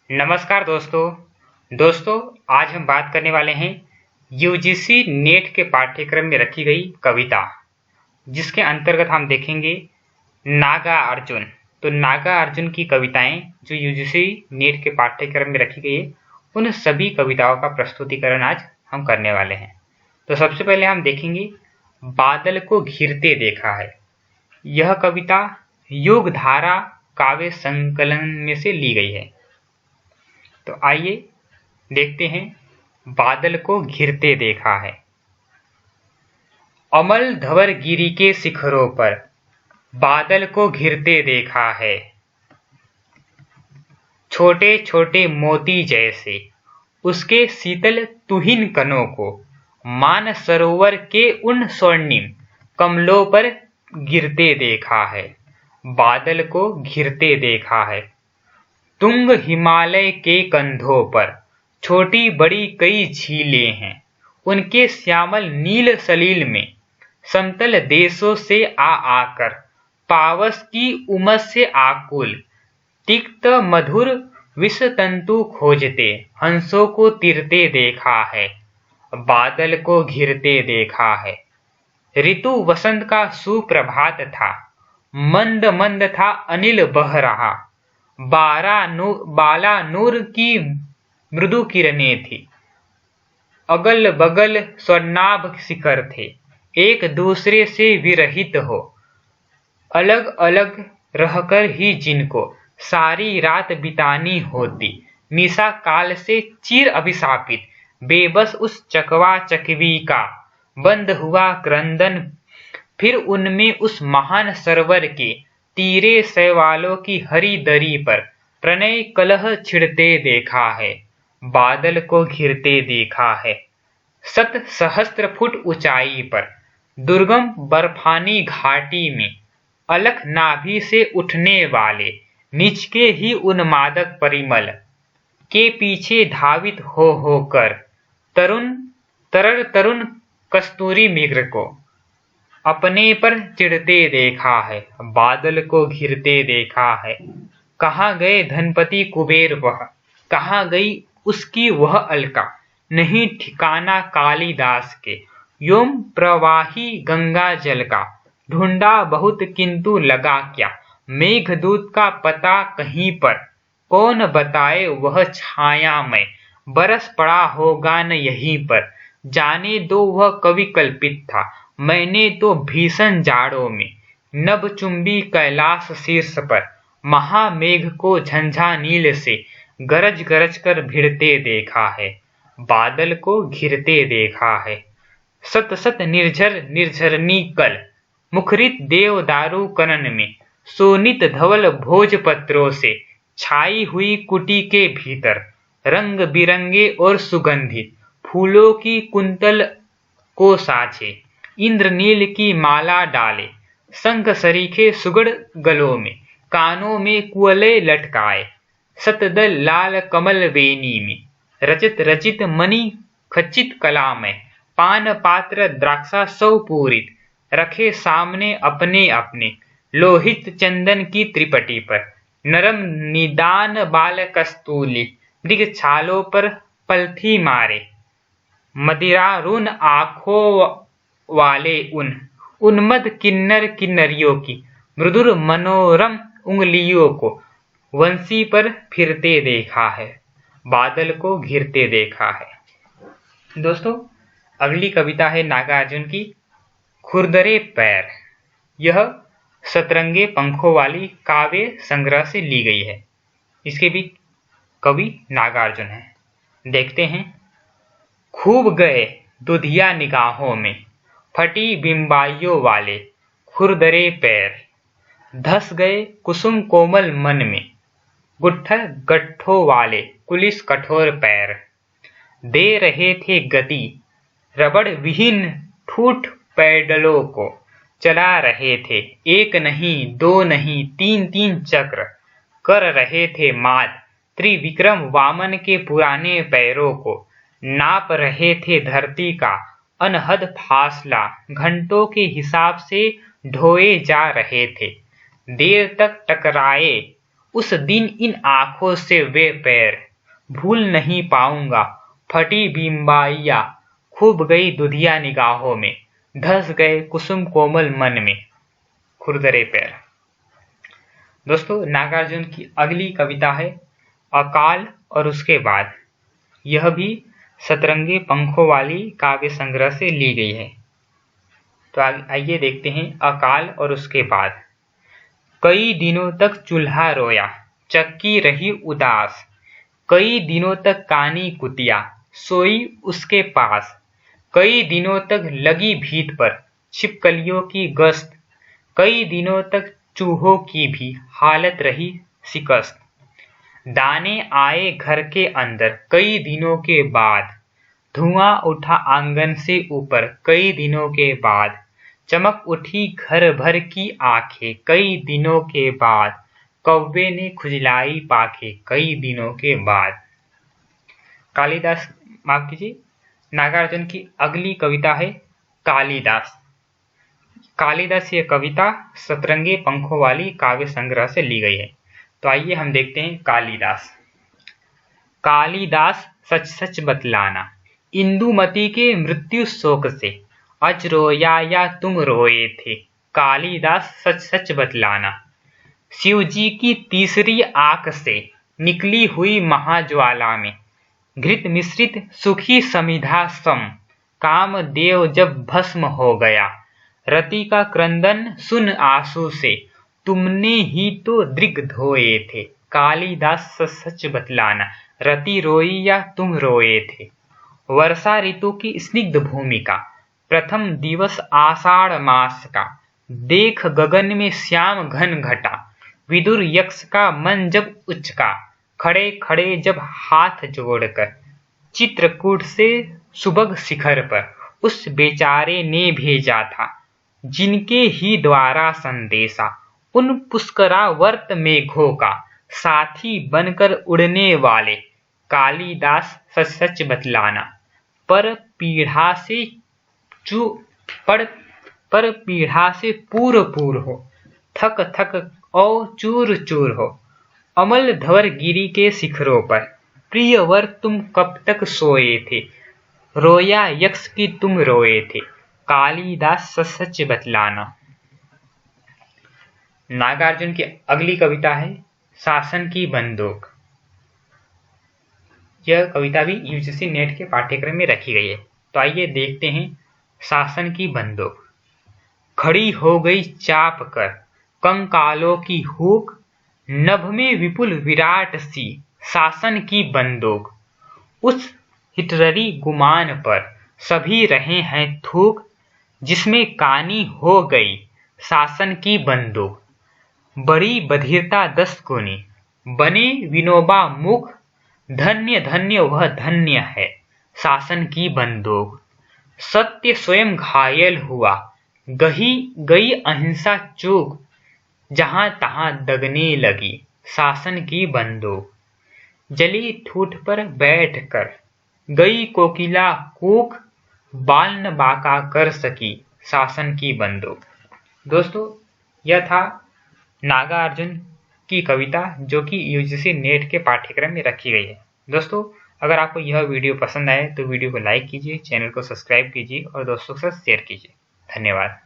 नमस्कार दोस्तों आज हम बात करने वाले हैं यूजीसी नेट के पाठ्यक्रम में रखी गई कविता, जिसके अंतर्गत हम देखेंगे नागा अर्जुन। तो नागा अर्जुन की कविताएं जो यूजीसी नेट के पाठ्यक्रम में रखी गई है, उन सभी कविताओं का प्रस्तुतिकरण आज हम करने वाले हैं। तो सबसे पहले हम देखेंगे बादल को घिरते देखा है। यह कविता युगधारा काव्य संकलन में से ली गई है। तो आइए देखते हैं बादल को घिरते देखा है। अमल धवल गिरी के शिखरों पर बादल को घिरते देखा है। छोटे छोटे मोती जैसे उसके शीतल तुहिन कणों को मान सरोवर के उन स्वर्णिम कमलों पर गिरते देखा है। बादल को घिरते देखा है। तुंग हिमालय के कंधों पर छोटी बड़ी कई झीलें हैं। उनके श्यामल नील सलील में समतल देशों से आकर पावस की उमस से आकुल तिक्त मधुर विष तंतु खोजते हंसों को तिरते देखा है। बादल को घिरते देखा है। ऋतु वसंत का सुप्रभात था। मंद मंद था अनिल बह रहा। बाला नूर की मृदु किरणें थी। अगल बगल स्वर्णाभ शिखर थे, एक दूसरे से विरहित हो, अलग अलग रहकर ही जिनको सारी रात बितानी होती। निशा काल से चिर अभिशापित बेबस उस चकवा चकवी का बंद हुआ क्रंदन, फिर उनमें उस महान सरोवर के तीरे शैवालों की हरी दरी पर प्रणय कलह छिड़ते देखा है। बादल को घिरते देखा है। शत सहस्त्र फुट ऊंचाई पर दुर्गम बर्फानी घाटी में अलख नाभि से उठने वाले निचके ही उन्मादक परिमल के पीछे धावित हो कर तरुण कस्तूरी मृग को अपने पर चिढ़ते देखा है। बादल को घिरते देखा है। कहाँ गए धनपति कुबेर, वह कहाँ गई उसकी वह अलका, नहीं ठिकाना कालिदास के योम प्रवाही गंगा जल का। ढूंढा बहुत किंतु लगा क्या, मेघदूत का पता कहीं पर, कौन बताए वह छाया में बरस पड़ा होगा न यहीं पर। जाने दो वह कवि कल्पित था, मैंने तो भीषण जाड़ों में नभचुंबी कैलाश शीर्ष पर महामेघ को झंझा नील से गरज गरज कर भिड़ते देखा है। बादल को घिरते देखा है। सत सत निर्झर निर्झरनी कल मुखरित देवदारू कनन में सोनित धवल भोजपत्रों से छाई हुई कुटी के भीतर रंग बिरंगे और सुगंधित फूलों की कुंतल को साझे इंद्रनील की माला डाले, शंख सरीखे सुगढ़ गलों में कानों में कुअले लटकाए, सतदल लाल कमल वेनी में रचित रचित मणि खचित कला में पान पात्र द्राक्षा सौ पूरित रखे सामने अपने अपने लोहित चंदन की त्रिपटी पर नरम निदान बाल कस्तूली मृग छालों पर पलथी मारे मदिरारून आंखों वाले उन उन्मद किन्नर किन्नरियों की मृदुर मनोरम उंगलियों को वंशी पर फिरते देखा है। बादल को घिरते देखा है। दोस्तों, अगली कविता है नागार्जुन की खुरदरे पैर। यह सतरंगे पंखों वाली काव्य संग्रह से ली गई है। इसके भी कवि नागार्जुन है। देखते हैं। खूब गए दुधिया निगाहों में फटी बिंबाइयों वाले खुरदरे पैर, धस गए कुसुम कोमल मन में गुट्ठल गट्ठों वाले कुलिस कठोर पैर। दे रहे थे गति रबड़ विहीन ठूठ पैडलों को, चला रहे थे एक नहीं दो नहीं तीन तीन चक्र, कर रहे थे मात त्रिविक्रम वामन के पुराने पैरों को, नाप रहे थे धरती का अनहद फासला, घंटों के हिसाब से ढोए जा रहे थे। देर तक टकराए उस दिन इन आंखों से वे पैर भूल नहीं पाऊंगा। फटी बिंबाइया खूब गई दुधिया निगाहों में, धस गए कुसुम कोमल मन में खुरदरे पैर। दोस्तों, नागार्जुन की अगली कविता है अकाल और उसके बाद। यह भी सतरंगे पंखों वाली काव्य संग्रह से ली गई है। तो आइए देखते हैं अकाल और उसके बाद। कई दिनों तक चूल्हा रोया, चक्की रही उदास, कई दिनों तक कानी कुतिया सोई उसके पास, कई दिनों तक लगी भीत पर छिपकलियों की गश्त, कई दिनों तक चूहों की भी हालत रही शिकस्त। दाने आए घर के अंदर कई दिनों के बाद, धुआं उठा आंगन से ऊपर कई दिनों के बाद, चमक उठी घर भर की आंखें कई दिनों के बाद, कौवे ने खुजलाई पाखे कई दिनों के बाद। कालिदास, माफ कीजिए, नागार्जुन की अगली कविता है कालिदास। कालिदास ये कविता सतरंगे पंखों वाली काव्य संग्रह से ली गई है। तो आइए हम देखते हैं कालिदास। कालिदास सच सच बतलाना, इंदुमती के मृत्यु शोक से अज रोया या तुम रोए थे। कालिदास सच सच बतलाना, शिव जी की तीसरी आंख से निकली हुई महाज्वाला में घृत मिश्रित सुखी समिधा सम, कामदेव जब भस्म हो गया, रति का क्रंदन सुन आंसू से तुमने ही तो दृग धोए थे। कालिदास सच बतलाना, रति रोई या तुम रोए थे। वर्षा ऋतु की स्निग्ध भूमिका, प्रथम दिवस आषाढ़ मास का, देख गगन में श्याम घन घटा, विदुर यक्ष का मन जब उचका, खड़े खड़े जब हाथ जोड़कर चित्रकूट से सुबह शिखर पर उस बेचारे ने भेजा था, जिनके ही द्वारा संदेशा उन पुष्करावर्त मेघों का साथी बनकर उड़ने वाले। कालिदास सच सच बतलाना, पर पीढ़ा से पूर पूर हो, थक थक और चूर चूर हो, अमल धवर गिरी के शिखरों पर प्रियवर तुम कब तक सोए थे, रोया यक्ष की तुम रोए थे। कालिदास सच बतलाना। नागार्जुन की अगली कविता है शासन की बंदूक। यह कविता भी यूजीसी नेट के पाठ्यक्रम में रखी गई है। तो आइए देखते हैं शासन की बंदूक। खड़ी हो गई चाप कर कंकालों की हुक, नभ में विपुल विराट सी शासन की बंदूक, उस हिटलरी गुमान पर सभी रहे हैं थूक, जिसमें कानी हो गई शासन की बंदूक। बड़ी बधिरता 10 गुनी बने विनोबा मुख, धन्य धन्य वह धन्य है शासन की बंदूक। सत्य स्वयं घायल हुआ, गई अहिंसा चूक, जहां तहां दगने लगी शासन की बंदूक। जली ठूठ पर बैठ कर गई कोकिला कूक, बाल न बाका कर सकी शासन की बंदूक। दोस्तों, यह था नागार्जुन की कविता जो कि यूजीसी नेट के पाठ्यक्रम में रखी गई है। दोस्तों, अगर आपको यह वीडियो पसंद आए तो वीडियो को लाइक कीजिए, चैनल को सब्सक्राइब कीजिए और दोस्तों के साथ शेयर कीजिए। धन्यवाद।